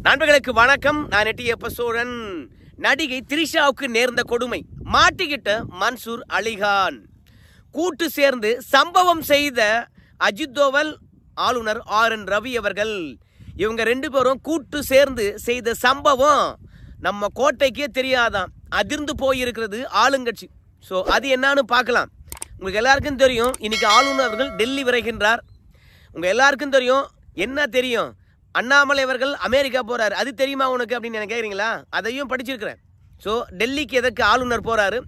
நண்பர்களுக்கு வணக்கம். நான் நெட்டியப்ப சோழன். நடிகை திரிஷாவுக்கு நேர்ந்த கொடுமை, மாட்டிக்கிட்ட மன்சூர் அலிகான். கூட்டு சேர்ந்து சம்பவம் செய்த அஜித் தோவல், ஆளுநர் RN ரவி அவர்கள், இவங்க ரெண்டு பேரும் கூட்டு சேர்ந்து செய்த சம்பவம் நம்ம கோட்டைக்கே தெரியாதான், அதிர்ந்து போயிருக்கிறது ஆளுங்கட்சி. ஸோ அது என்னன்னு பார்க்கலாம். உங்களுக்கு எல்லாருக்கும் தெரியும், இன்னைக்கு ஆளுநர் அவர்கள் டெல்லி விரைகின்றார். உங்கள் எல்லாருக்கும் தெரியும், என்ன தெரியும், அண்ணாமலை அவர்கள் அமெரிக்கா போகிறாரு. அது தெரியுமா உனக்கு அப்படின்னு எனக்கு கேட்குறீங்களா? அதையும் படிச்சிருக்கிறேன். ஸோ டெல்லிக்கு எதற்கு ஆளுநர் போகிறாரு,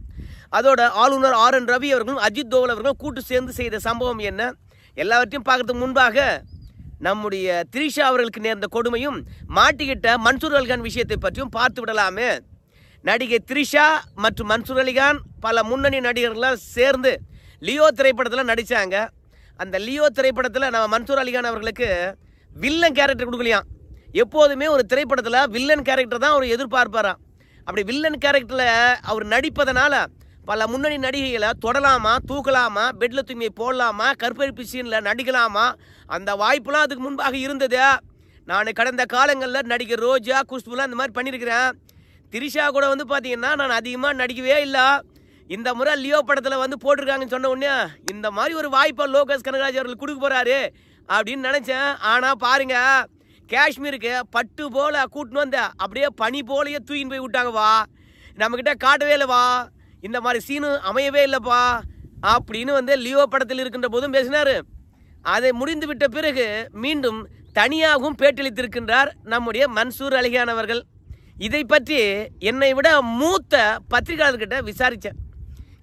அதோட ஆளுநர் RN ரவி அவர்களும் அஜித் தோவல் அவர்களும் கூட்டு சேர்ந்து செய்த சம்பவம் என்ன, எல்லாவற்றையும் பார்க்கறதுக்கு முன்பாக நம்முடைய திரிஷா அவர்களுக்கு நேர்ந்த கொடுமையும் மாட்டிக்கிட்ட மன்சூர் அலிகான் விஷயத்தை பற்றியும் பார்த்து விடலாமே. நடிகை திரிஷா மற்றும் மன்சூர் அலிகான் பல முன்னணி நடிகர்களாக சேர்ந்து லியோ திரைப்படத்தில் நடித்தாங்க. அந்த லியோ திரைப்படத்தில் நம்ம மன்சூர் அலிகான் அவர்களுக்கு வில்லன் கேரக்டர் கொடுக்கலையாம். எப்போதுமே ஒரு திரைப்படத்தில் வில்லன் கேரக்டர் தான் அவர் எதிர்பார்ப்பாராம். அப்படி வில்லன் கேரக்டரில் அவர் நடிப்பதனால பல முன்னணி நடிகைகளை தொடலாமா, தூக்கலாமா, பெட்டில் தூங்கி போடலாமா, கற்பழிப்பு சீனில் நடிக்கலாமா, அந்த வாய்ப்புலாம் அதுக்கு முன்பாக இருந்தது. நான் கடந்த காலங்களில் நடிகர் ரோஜா, குஷ்புலாம் இந்த மாதிரி பண்ணியிருக்கிறேன். திரிஷா கூட பார்த்தீங்கன்னா நான் அதிகமாக நடிக்கவே இல்லை. இந்த முறை லியோ படத்தில் போட்டிருக்காங்கன்னு சொன்ன உடனே இந்த மாதிரி ஒரு வாய்ப்பை லோகேஷ் கனகராஜ் அவர்கள் கொடுக்க போகிறாரு அப்படின்னு நினச்சேன். ஆனால் பாருங்க, காஷ்மீருக்கு பட்டு போல் கூட்டின்னு வந்த அப்படியே பனி போலையே தூக்கின்னு போய் விட்டாங்கப்பா. நம்மக்கிட்ட காட்டவே இல்லைப்பா, இந்த மாதிரி சீனு அமையவே இல்லைப்பா அப்படின்னு லியோ படத்தில் இருக்கின்ற போதும் பேசினார். அதை முடிந்து விட்ட பிறகு மீண்டும் தனியாகவும் பேட்டியளித்திருக்கின்றார் நம்முடைய மன்சூர் அலிகான் அவர்கள். இதை பற்றி என்னை விட மூத்த பத்திரிகையாளர்கிட்ட விசாரித்தேன்.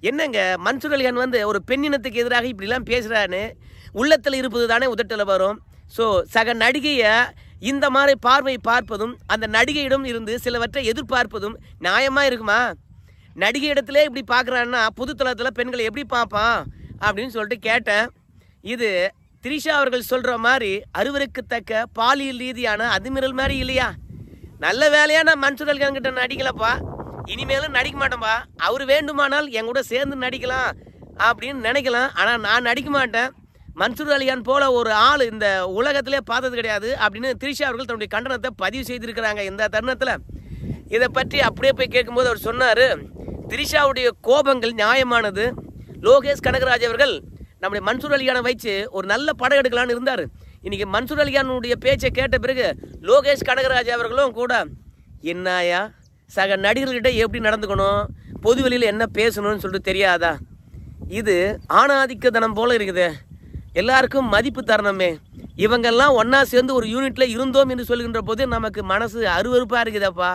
என்னங்க மன்சூர் அலிகான் ஒரு பெண்ணினத்துக்கு எதிராக இப்படிலாம் பேசுகிறான்னு உள்ளத்தில் இருப்பது தானே உதட்டல வரும். ஸோ சக நடிகையை இந்த மாதிரி பார்வை பார்ப்பதும், அந்த நடிகையிடம் இருந்து சிலவற்றை எதிர்பார்ப்பதும் நியாயமாக இருக்குமா? நடிகை இடத்துல இப்படி பார்க்குறான்னா புதுத்தளத்தில் பெண்களை எப்படி பார்ப்பான் அப்படின்னு சொல்லிட்டு கேட்டேன். இது திரிஷா அவர்கள் சொல்கிற மாதிரி அருவருக்கத்தக்க பாலியல் ரீதியான அதுமிரல் மாதிரி இல்லையா? நல்ல வேலையாக நான் மன்சூர் அலிகான் கிட்ட நடிக்கலப்பா, இனிமேலும் நடிக்க மாட்டேன்ப்பா. அவர் வேண்டுமானால் என் கூட சேர்ந்து நடிக்கலாம் அப்படின்னு நினைக்கலாம், ஆனால் நான் நடிக்க மாட்டேன். மன்சூர் அலிகான் போல ஒரு ஆள் இந்த உலகத்திலே பார்த்தது கிடையாது அப்படின்னு திரிஷா அவர்கள் தன்னுடைய கண்டனத்தை பதிவு செய்திருக்கிறாங்க. இந்த தருணத்தில் இதை பற்றி அப்படியே போய் கேட்கும்போது அவர் சொன்னார், திரிஷாவுடைய கோபங்கள் நியாயமானது. லோகேஷ் கனகராஜ் அவர்கள் நம்முடைய மன்சூர் அலிகானை வச்சு ஒரு நல்ல படம் எடுக்கலான்னு இருந்தார். இன்றைக்கி மன்சூர் அலிகானுடைய பேச்சை கேட்ட பிறகு லோகேஷ் கனகராஜ் அவர்களும் கூட என்னாயா சக நடிகர்கிட்ட எப்படி நடந்துக்கணும், பொதுவெளியில் என்ன பேசணும்னு சொல்லிட்டு தெரியாதா? இது ஆணாதிக்கத்தனம் போல் இருக்குது. எல்லாருக்கும் மதிப்பு தரணுமே. இவங்கெல்லாம் ஒன்றா சேர்ந்து ஒரு யூனிட்டில் இருந்தோம் என்று சொல்கின்ற போது நமக்கு மனசு அருவருப்பாக இருக்குதப்பா,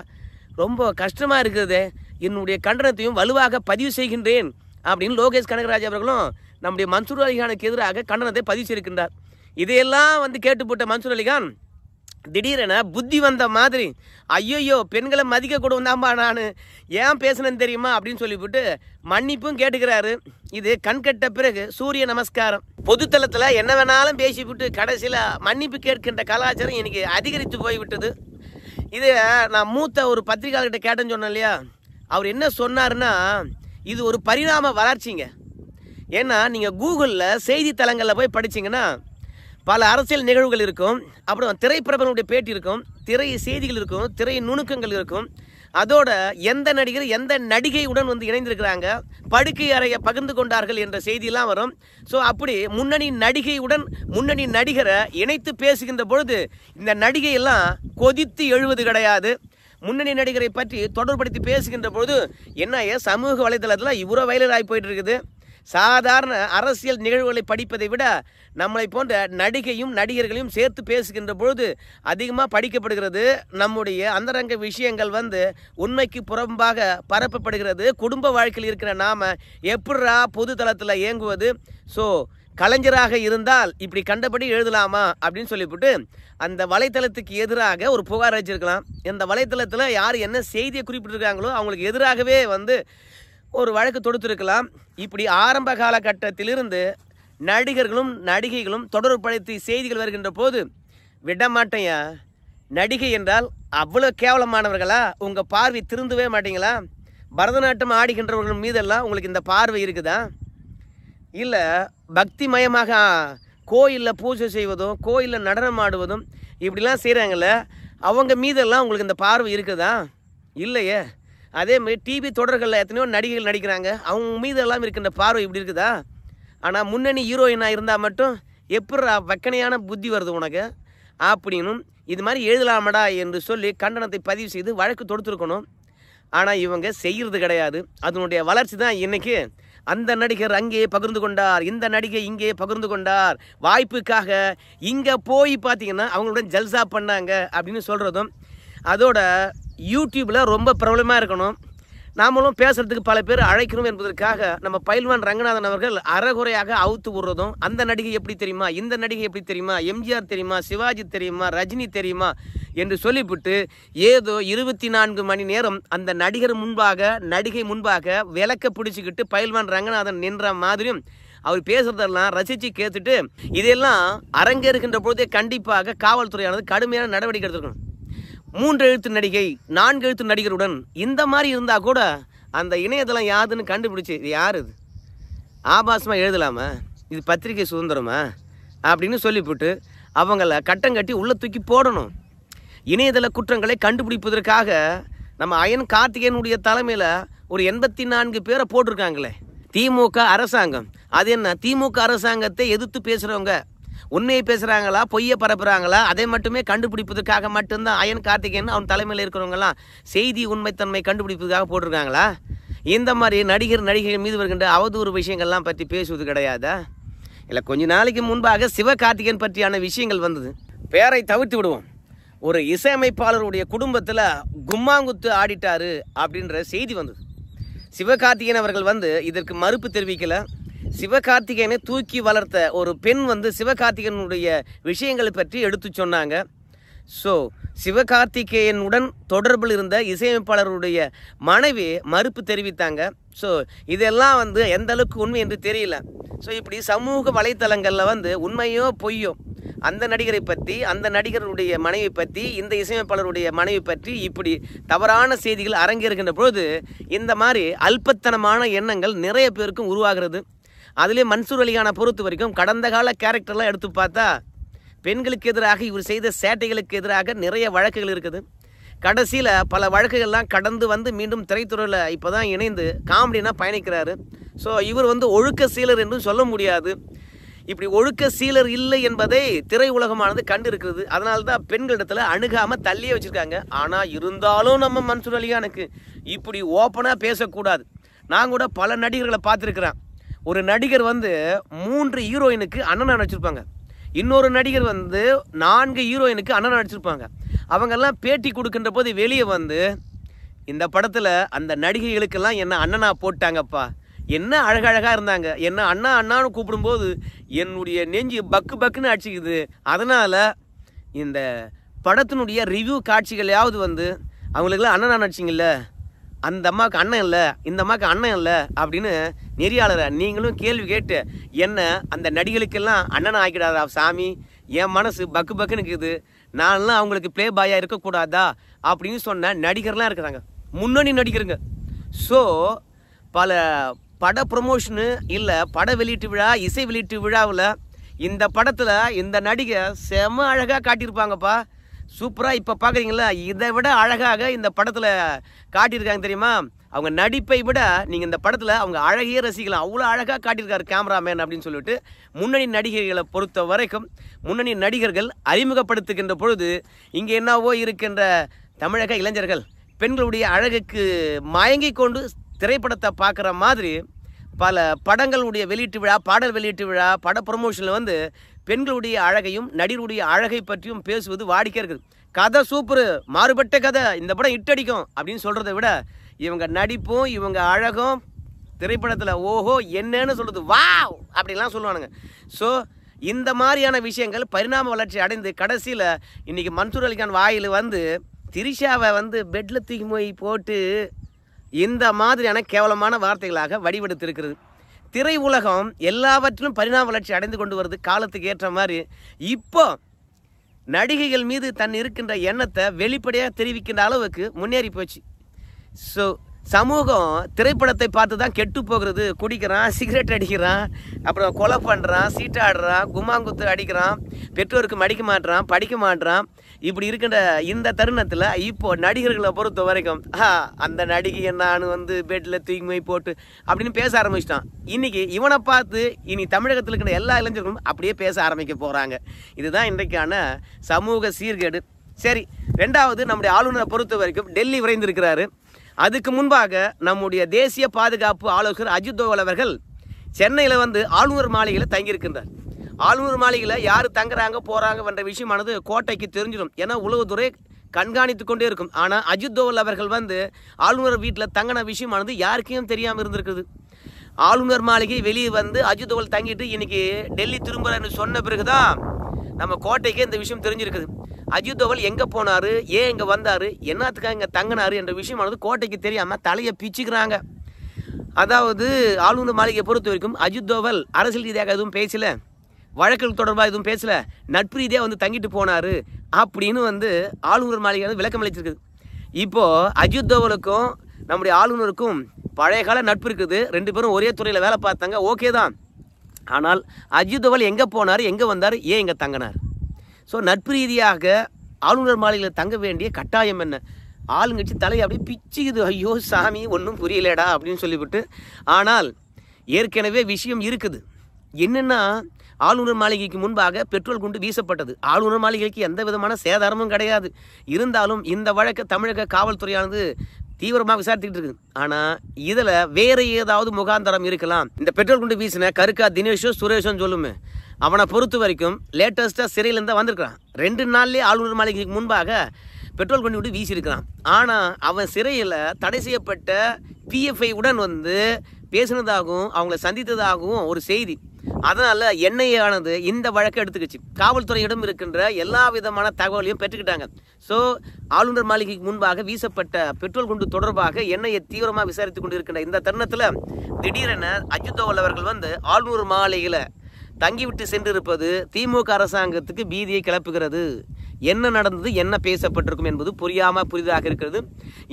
ரொம்ப கஷ்டமாக இருக்குது. என்னுடைய கண்டனத்தையும் வலுவாக பதிவு செய்கின்றேன் அப்படின்னு லோகேஷ் கனகராஜ் அவர்களும் நம்முடைய மன்சூர் அலிகானுக்கு எதிராக கண்டனத்தை பதிவு செய்திருக்கின்றார். இதையெல்லாம் கேட்டு போட்ட மன்சூர் அலிகான் திடீரென புத்தி வந்த மாதிரி, ஐயோயோ பெண்களை மதிக்க கூட வந்தாம்பா, நான் ஏன் பேசுனேன்னு தெரியுமா அப்படின்னு சொல்லிவிட்டு மன்னிப்பும் கேட்டுக்கிறாரு. இது கண்கட்ட பிறகு சூரிய நமஸ்காரம். பொதுத்தளத்தில் என்ன வேணாலும் பேசிவிட்டு கடைசியில் மன்னிப்பு கேட்கின்ற கலாச்சாரம் இன்னைக்கு அதிகரித்து போய்விட்டது. இது நான் மூத்த ஒரு பத்திரிகையாளர்கிட்ட கேட்டேன்னு சொன்னேன் இல்லையா, அவர் என்ன சொன்னார்னா, இது ஒரு பரிணாம வளர்ச்சிங்க. ஏன்னா நீங்கள் கூகுளில் செய்தித்தளங்களில் போய் படிச்சிங்கன்னா பல அரசியல் நிகழ்வுகள் இருக்கும், அப்புறம் திரைப்பிரபலனுடைய பேட்டி இருக்கும், திரை செய்திகள் இருக்கும், திரை நுணுக்கங்கள் இருக்கும், அதோட எந்த நடிகர் எந்த நடிகையுடன் இணைந்திருக்கிறாங்க, படுக்கை அறையை பகிர்ந்து கொண்டார்கள் என்ற செய்தியெல்லாம் வரும். ஸோ அப்படி முன்னணி நடிகையுடன் முன்னணி நடிகரை இணைத்து பேசுகின்ற பொழுது இந்த நடிகையெல்லாம் கொதித்து எழுவது கிடையாது. முன்னணி நடிகரை பற்றி தொடர்படுத்தி பேசுகின்ற பொழுது என்ன சமூக வலைதளத்தில் இவ்வளோ வைரலாகி போயிட்டு இருக்குது. சாதாரண அரசியல் நிகழ்வுகளை படிப்பதை விட நம்மளை போன்ற நடிகையும் நடிகர்களையும் சேர்த்து பேசுகின்ற பொழுது அதிகமாக படிக்கப்படுகிறது. நம்முடைய அந்தரங்க விஷயங்கள் உண்மைக்கு புறம்பாக பரப்பப்படுகிறது. குடும்ப வாழ்க்கையில் இருக்கிற நாம் எப்படா பொது தளத்தில் இயங்குவது? ஸோ கலைஞராக இருந்தால் இப்படி கண்டபடி எழுதலாமா அப்படின்னு சொல்லிவிட்டு அந்த வலைத்தளத்துக்கு எதிராக ஒரு புகார் அளிச்சிருக்கலாம். இந்த வலைத்தளத்தில் யார் என்ன செய்தியை குறிப்பிட்டிருக்காங்களோ அவங்களுக்கு எதிராகவே ஒரு வழக்கு தொடுத்திருக்கலாம். இப்படி ஆரம்ப காலகட்டத்திலிருந்து நடிகர்களும் நடிகைகளும் தொடர்புபடுத்தி செய்திகள் வருகின்ற போது விடமாட்டேயா, நடிகை என்றால் அவ்வளோ கேவலமானவர்களா? உங்கள் பார்வை திருந்தவே மாட்டீங்களா? பரதநாட்டியம் ஆடுகின்றவர்கள் மீதெல்லாம் உங்களுக்கு இந்த பார்வை இருக்குதா? இல்லை பக்தி மயமாக கோயிலில் பூஜை செய்வதும் கோயிலில் நடனம் ஆடுவதும் இப்படிலாம் செய்கிறாங்கள, அவங்க மீதெல்லாம் உங்களுக்கு இந்த பார்வை இருக்குதா? இல்லையே. அதே மாதிரி டிவி தொடர்களில் எத்தனையோ நடிகைகள் நடிக்கிறாங்க, அவங்க மீதெல்லாம் இருக்கின்ற பார்வை இப்படி இருக்குதா? ஆனால் முன்னணி ஹீரோயினாக இருந்தால் மட்டும் எப்படி வக்கனையான புத்தி வருது உனக்கு அப்படின்னும் இது மாதிரி எழுதலாமடா என்று சொல்லி கண்டனத்தை பதிவு செய்து வழக்கு தொடுத்துருக்கணும். ஆனால் இவங்க செய்கிறது கிடையாது. அதனுடைய வளர்ச்சி தான் இன்றைக்கி அந்த நடிகர் அங்கே பகிர்ந்து கொண்டார், இந்த நடிகை இங்கே பகிர்ந்து கொண்டார், வாய்ப்புக்காக இங்கே போய் பார்த்தீங்கன்னா அவங்களோட ஜல்சா பண்ணாங்க அப்படின்னு சொல்கிறதும், அதோட யூடியூப்பில் ரொம்ப பிரபலமாக இருக்கணும், நாமளும் பேசுகிறதுக்கு பல பேர் அழைக்கணும் என்பதற்காக நம்ம பயில்வான் ரங்கநாதன் அவர்கள் அறகுறையாக அவுத்து விடுறதும், அந்த நடிகை எப்படி தெரியுமா, இந்த நடிகை எப்படி தெரியுமா, எம்ஜிஆர் தெரியுமா, சிவாஜி தெரியுமா, ரஜினி தெரியுமா என்று சொல்லிவிட்டு ஏதோ 24 மணி நேரம் அந்த நடிகர் முன்பாக நடிகை முன்பாக விளக்க பிடிச்சிக்கிட்டு பயில்வான் ரங்கநாதன் நின்ற மாதிரியும் அவர் பேசுறதெல்லாம் ரசித்து கேட்டுட்டு இதெல்லாம் அரங்கேறுகின்ற பொழுதே கண்டிப்பாக காவல்துறையானது கடுமையான நடவடிக்கை எடுத்துக்கணும். 3 எழுத்து நடிகை 4 எழுத்து நடிகருடன் இந்த மாதிரி இருந்தால் கூட அந்த இணையதளம் யாருன்னு கண்டுபிடிச்சி இது யார், இது ஆபாசமாக எழுதலாமா, இது பத்திரிகை சுதந்திரமா அப்படின்னு சொல்லிவிட்டு அவங்கள கட்டம் கட்டி உள்ளே தூக்கி போடணும். இணையதள குற்றங்களை கண்டுபிடிப்பதற்காக நம்ம அயன் கார்த்திகேயனுடைய தலைமையில் ஒரு 84 பேரை போட்டிருக்காங்களே திமுக அரசாங்கம். அது என்ன, திமுக அரசாங்கத்தை எதிர்த்து பேசுகிறவங்க உண்மையை பேசுகிறாங்களா, பொய்யை பரப்புகிறாங்களா, அதை மட்டுமே கண்டுபிடிப்பதற்காக மட்டும்தான் அயன் கார்த்திகேயன் அவன் தலைமையில் இருக்கிறவங்கலாம் செய்தி உண்மைத்தன்மை கண்டுபிடிப்பதற்காக போட்டிருக்காங்களா? இந்த மாதிரி நடிகைகள் மீது வருகின்ற அவதூறு விஷயங்கள்லாம் பற்றி பேசுவது கிடையாதா? இல்லை, கொஞ்ச நாளைக்கு முன்பாக சிவகார்த்திகேயன் பற்றியான விஷயங்கள் வந்தது. பேரை தவிர்த்து விடுவோம். ஒரு இசையமைப்பாளருடைய குடும்பத்தில் கும்மாங்குத்து ஆடிட்டாரு அப்படின்ற செய்தி வந்தது. சிவகார்த்திகேயன் அவர்கள் இதற்கு மறுப்பு தெரிவிக்கலை. சிவகார்த்திகேயனை தூக்கி வளர்த்த ஒரு பெண் சிவகார்த்திகேயனுடைய விஷயங்களை பற்றி எடுத்து சொன்னாங்க. ஸோ சிவகார்த்திகேயனுடன் தொடர்பில் இருந்த இசையமைப்பாளருடைய மனைவி மறுப்பு தெரிவித்தாங்க. ஸோ இதெல்லாம் எந்த அளவுக்கு உண்மை என்று தெரியல. ஸோ இப்படி சமூக வலைத்தளங்களில் உண்மையோ பொய்யோ அந்த நடிகரை பற்றி, அந்த நடிகருடைய மனைவி பற்றி, இந்த இசையமைப்பாளருடைய மனைவி பற்றி இப்படி தவறான செய்திகள் அரங்கேறுகின்ற பொழுது இந்த மாதிரி அல்பத்தனமான எண்ணங்கள் நிறைய பேருக்கும் உருவாகிறது. அதிலே மன்சூர் அலிகானை பொறுத்த வரைக்கும் கடந்த கால கேரக்டர்லாம் எடுத்து பார்த்தா பெண்களுக்கு எதிராக இவர் செய்த சேட்டைகளுக்கு எதிராக நிறைய வழக்குகள் இருக்குது. கடைசியில் பல வழக்குகள்லாம் கடந்து மீண்டும் திரைத்துறையில் இப்போ தான் இணைந்து காமெடினா பயணிக்கிறாரு. ஸோ இவர் ஒழுக்க சீலர் என்றும் சொல்ல முடியாது. இப்படி ஒழுக்க சீலர் இல்லை என்பதை திரை உலகமானது கண்டு இருக்கிறது. அதனால தான் பெண்களிடத்தில் அணுகாமல் தள்ளியே வச்சுருக்காங்க. ஆனால் இருந்தாலும் நம்ம மன்சூர் அலிகானுக்கு இப்படி ஓப்பனாக பேசக்கூடாது. நான் கூட பல நடிகர்களை பார்த்துருக்குறேன். ஒரு நடிகர் 3 ஹீரோயினுக்கு அண்ணனாக நடிச்சிருப்பாங்க, இன்னொரு நடிகர் 4 ஹீரோயினுக்கு அண்ணனாக நடிச்சிருப்பாங்க. அவங்கெல்லாம் பேட்டி கொடுக்கின்ற போது வெளியே இந்த படத்தில் அந்த நடிகைகளுக்கெல்லாம் என்ன அண்ணனாக போட்டாங்கப்பா, என்ன அழகழகாக இருந்தாங்க, என்ன அண்ணா அண்ணான்னு கூப்பிடும்போது என்னுடைய நெஞ்சு பக்கு பக்குன்னு அடிச்சிக்குது. அதனால் இந்த படத்தினுடைய ரிவ்யூ காட்சிகளையாவது அவங்களுக்கெல்லாம் அண்ணனா நடிச்சிங்கல்ல, அந்த அம்மாவுக்கு அண்ணன் இல்லை, இந்த அம்மாவுக்கு அண்ணன் இல்லை அப்படின்னு நெறியாளரை நீங்களும் கேள்வி கேட்டு என்ன அந்த நடிகளுக்கெல்லாம் அண்ணனை ஆக்கிடாதா சாமி, என் மனசு பக்கு பக்குன்னு இருக்குது, நான்லாம் அவங்களுக்கு ப்ளே பாயாக இருக்கக்கூடாதா அப்படின்னு சொன்ன நடிகர்லாம் இருக்கிறாங்க, முன்னணி நடிகருங்க. ஸோ பல பட ப்ரமோஷனு இல்லை பட வெளியீட்டு விழா, இசை வெளியீட்டு விழாவில் இந்த படத்தில் இந்த நடிகை செம அழகாக காட்டியிருப்பாங்கப்பா, சூப்பராக. இப்போ பார்க்குறீங்களா, இதை விட அழகாக இந்த படத்தில் காட்டியிருக்காங்க தெரியுமா. அவங்க நடிப்பை விட நீங்கள் இந்த படத்தில் அவங்க அழகையே ரசிக்கலாம், அவ்வளோ அழகாக காட்டியிருக்காரு கேமராமேன் அப்படின்னு சொல்லிட்டு முன்னணி நடிகைகளை பொறுத்த வரைக்கும் முன்னணி நடிகர்கள் அறிமுகப்படுத்துகின்ற பொழுது இங்கே என்னவோ இருக்கின்ற தமிழக இளைஞர்கள் பெண்களுடைய அழகுக்கு மயங்கி கொண்டு திரைப்படத்தை பார்க்குற மாதிரி பல படங்களுடைய வெளியீட்டு விழா, பாடல் வெளியீட்டு விழா, பட ப்ரமோஷனில் பெண்களுடைய அழகையும் நடிகருடைய அழகை பற்றியும் பேசுவது வாடிக்கையாக இருக்குது. கதை சூப்பரு, மாறுபட்ட கதை, இந்த படம் இட்டடிக்கும் அப்படின்னு சொல்கிறத விட இவங்க நடிப்பும் இவங்க அழகும் திரைப்படத்தில் ஓஹோ என்னன்னு சொல்கிறது வாவ் அப்படிலாம் சொல்லுவானுங்க. ஸோ இந்த மாதிரியான விஷயங்கள் பரிணாம வளர்ச்சி அடைந்து கடைசியில் இன்றைக்கி மன்சூர் அலிகான் வாயில் திரிஷாவை பெட்டில் தூக்கி போய் போட்டு இந்த மாதிரியான கேவலமான வார்த்தைகளாக வடிவெடுத்திருக்கிறது. திரை உலகம் எல்லாவற்றிலும் பரிணாம வளர்ச்சி அடைந்து கொண்டு வருது காலத்துக்கு ஏற்ற மாதிரி. இப்போ நடிகைகள் மீது தன் இருக்கின்ற எண்ணத்தை வெளிப்படையாக தெரிவிக்கின்ற அளவுக்கு முன்னேறி போச்சு. ஸோ சமூகம் திரைப்படத்தை பார்த்து தான் கெட்டு போகிறது. குடிக்கிறான், சிகரெட் அடிக்கிறான், அப்புறம் கொலை பண்ணுறான், சீட்டாடுறான், கும்மாங்குத்து அடிக்கிறான், பெற்றோருக்கு மடிக்க மாட்டுறான், படிக்க மாட்டுறான். இப்படி இருக்கின்ற இந்த தருணத்தில் இப்போது நடிகர்களை பொறுத்த வரைக்கும் அந்த நடிகை நான் பெட்டில் தூக்கி போட்டு அப்படின்னு பேச ஆரம்பிச்சிட்டான். இன்றைக்கி இவனை பார்த்து இனி தமிழகத்தில் இருக்கிற எல்லா இளைஞர்களும் அப்படியே பேச ஆரம்பிக்க போகிறாங்க. இதுதான் இன்றைக்கான சமூக சீர்கேடு. சரி, ரெண்டாவது நம்முடைய ஆளுநரை பொறுத்த வரைக்கும் டெல்லி விரைந்திருக்கிறாரு. அதுக்கு முன்பாக நம்முடைய தேசிய பாதுகாப்பு ஆலோசகர் அஜித் தோவல் அவர்கள் சென்னையில் ஆளுநர் மாளிகையில் தங்கியிருக்கின்றார். ஆளுநர் மாளிகையில் யார் தங்குறாங்க போகிறாங்க என்ற விஷயமானது கோட்டைக்கு தெரிஞ்சிடும். ஏன்னா உளவுத்துறை கண்காணித்து கொண்டே இருக்கும். ஆனால் அஜித் தோவல் அவர்கள் ஆளுநர் வீட்டில் தங்கின விஷயமானது யாருக்கையும் தெரியாமல் இருந்திருக்குது. ஆளுநர் மாளிகை வெளியே அஜித் தோவல் தங்கிட்டு இன்னைக்கு டெல்லி திரும்புறன்னு சொன்ன பிறகுதான் நம்ம கோட்டைக்கு இந்த விஷயம் தெரிஞ்சிருக்குது. அஜித் தோவல் எங்கே போனார், ஏன் இங்கே வந்தார், என்னத்துக்காக இங்கே தங்கினார் என்ற விஷயமானது கோட்டைக்கு தெரியாமல் தலையை பிச்சுக்கிறாங்க. அதாவது ஆளுநர் மாளிகையை பொறுத்த வரைக்கும் அஜித் தோவல் அரசியல் ரீதியாக எதுவும் பேசலை, வழக்குகள் தொடர்பாக எதுவும் பேசலை, நட்பு ரீதியாக தங்கிட்டு போனார் அப்படின்னு ஆளுநர் மாளிகை விளக்கம் அளிச்சிருக்குது. இப்போது அஜித் தோவலுக்கும் நம்முடைய ஆளுநருக்கும் பழைய கால நட்பு இருக்குது. ரெண்டு பேரும் ஒரே துறையில் வேலை பார்த்தாங்க, ஓகே தான். ஆனால் அஜித் தோவல் எங்கே போனார், எங்கே வந்தார், ஏன் இங்கே தங்கினார்? ஸோ நட்பு ரீதியாக ஆளுநர் மாளிகையில் தங்க வேண்டிய கட்டாயம் என்ன? ஆளுங்கட்சி தலையை அப்படியே பிச்சுக்குது. ஐயோ சாமி, ஒன்றும் புரியலடா அப்படின்னு சொல்லிவிட்டு. ஆனால் ஏற்கனவே விஷயம் இருக்குது. என்னென்னா, ஆளுநர் மாளிகைக்கு முன்பாக பெட்ரோல் குண்டு வீசப்பட்டது. ஆளுநர் மாளிகைக்கு எந்த விதமான சேதாரமும் கிடையாது. இருந்தாலும் இந்த வழக்கை தமிழக காவல்துறையானது தீவிரமாக விசாரித்துக்கிட்டு இருக்குது. ஆனால் இதில் வேறு ஏதாவது முகாந்தரம் இருக்கலாம். இந்த பெட்ரோல் குண்டு வீசின கருக்கா தினேஷோ சுரேஷோ சொல்லுமே, அவனை பொறுத்த வரைக்கும் லேட்டஸ்ட்டாக சிறையிலேருந்து வந்திருக்கிறான். 2 நாள்லேயே ஆளுநர் மாளிகைக்கு முன்பாக பெட்ரோல் குண்டு விட்டு வீசியிருக்கிறான். ஆனால் அவன் சிறையில் தடை செய்யப்பட்ட PFI உடன் பேசினதாகவும் அவங்கள சந்தித்ததாகவும் ஒரு செய்தி. அதனால் NIA ஆனது இந்த வழக்கை எடுத்துக்கிச்சு. காவல்துறையிடம் இருக்கின்ற எல்லா விதமான தகவலையும் பெற்றுக்கிட்டாங்க. ஸோ ஆளுநர் மாளிகைக்கு முன்பாக வீசப்பட்ட பெட்ரோல் குண்டு தொடர்பாக NIA தீவிரமாக விசாரித்து கொண்டு இருக்கின்ற இந்த தருணத்தில் திடீரென அஜித் தோவல் அவர்கள் ஆளுநர் மாளிகையில் தங்கிவிட்டு சென்றிருப்பது திமுக அரசாங்கத்துக்கு பீதியை கிளப்புகிறது. என்ன நடந்தது, என்ன பேசப்பட்டிருக்கும் என்பது புரிதாக இருக்கிறது.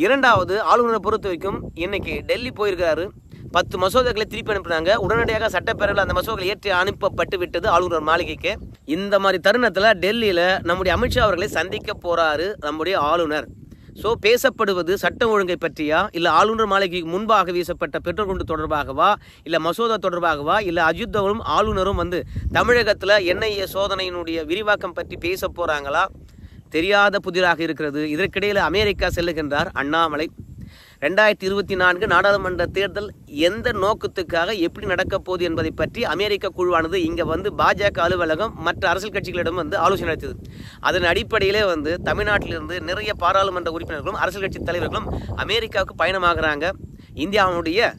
இரண்டாவது, ஆளுநரை பொறுத்த வரைக்கும் இன்னைக்கு டெல்லி போயிருக்காரு. 10 மசோதாக்களை திருப்பி அனுப்பினாங்க. உடனடியாக சட்டப்பேரவையில் அந்த மசோதாக்களை ஏற்றி அனுப்பப்பட்டு விட்டது ஆளுநர் மாளிகைக்கு. இந்த மாதிரி தருணத்தில் டெல்லியில் நம்முடைய அமித்ஷா அவர்களை சந்திக்க போறாரு நம்முடைய ஆளுநர். ஸோ பேசப்படுவது சட்டம் ஒழுங்கை பற்றியா, இல்லை ஆளுநர் மாளிகைக்கு முன்பாக வீசப்பட்ட பெட்ரோல் குண்டு தொடர்பாகவா, இல்லை மசோதா தொடர்பாகவா, இல்லை அஜித் தோவலும் ஆளுநரும் தமிழகத்தில் NIA சோதனையினுடைய விரிவாக்கம் பற்றி பேச போகிறாங்களா, தெரியாத புதிராக இருக்கிறது. இதற்கிடையில் அமெரிக்கா செல்லுகின்றார் அண்ணாமலை. 2024 நாடாளுமன்ற தேர்தல் எந்த நோக்கத்துக்காக எப்படி நடக்கப் போகுது என்பதை பற்றி அமெரிக்க குழுவானது இங்கே பாஜக அலுவலகம் மற்ற அரசியல் கட்சிகளிடம் ஆலோசனை நடத்தியது. அதன் அடிப்படையிலே தமிழ்நாட்டிலிருந்து நிறைய பாராளுமன்ற உறுப்பினர்களும் அரசியல் கட்சி தலைவர்களும் அமெரிக்காவுக்கு பயணமாகறாங்க. இந்தியாவுடைய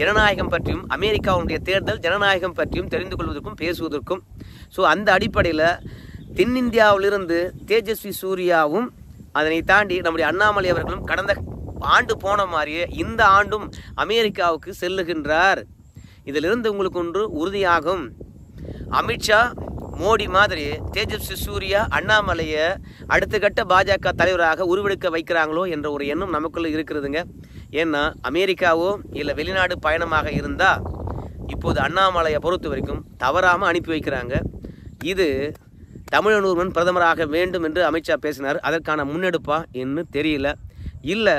ஜனநாயகம் பற்றியும் அமெரிக்காவுடைய தேர்தல் ஜனநாயகம் பற்றியும் தெரிந்து கொள்வதற்கும் பேசுவதற்கும். ஸோ அந்த அடிப்படையில் தென்னிந்தியாவிலிருந்து தேஜஸ்வி சூர்யாவும் அதனை தாண்டி நம்முடைய அண்ணாமலை அவர்களும் கடந்த ஆண்டு போன மாதிரியே இந்த ஆண்டும் அமெரிக்காவுக்கு செல்லுகின்றார். இதிலிருந்து உங்களுக்கு ஒன்று உறுதியாகும். அமித்ஷா மோடி மாதிரி தேஜஸ்வி சூர்யா அண்ணாமலையை அடுத்த கட்ட பாஜக தலைவராக உருவெடுக்க வைக்கிறாங்களோ என்ற ஒரு எண்ணம் நமக்குள்ள இருக்கிறதுங்க. ஏன்னா அமெரிக்காவோ இல்லை வெளிநாடு பயணமாக இருந்தால் இப்போது அண்ணாமலையை பொறுத்த வரைக்கும் தவறாமல் அனுப்பி வைக்கிறாங்க. இது தமிழன் ஒருவன் பிரதமராக வேண்டும் என்று அமித்ஷா பேசினார். அதற்கான முன்னெடுப்பா என்று தெரியல. இல்லை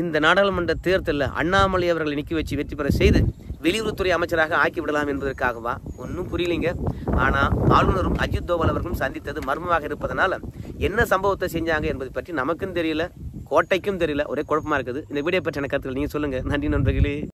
இந்த நாடாளுமன்ற தேர்தலில் அண்ணாமலை அவர்களை நிற்க வச்சு வெற்றி பெற செய்து வெளியுறவுத்துறை அமைச்சராக ஆக்கிவிடலாம் என்பதற்காகவா, ஒன்றும் புரியலைங்க. ஆனால் ஆளுநரும் அஜித் தோவல் அவர்களும் சந்தித்தது மர்மமாக இருப்பதனால என்ன சம்பவத்தை செஞ்சாங்க என்பதை பற்றி நமக்கும் தெரியல, கோட்டைக்கும் தெரியல. ஒரே குழப்பமாக இருக்குது. இந்த வீடியோ பற்றின கருத்துக்கள் நீங்கள் சொல்லுங்கள். நன்றி நண்பர்களே.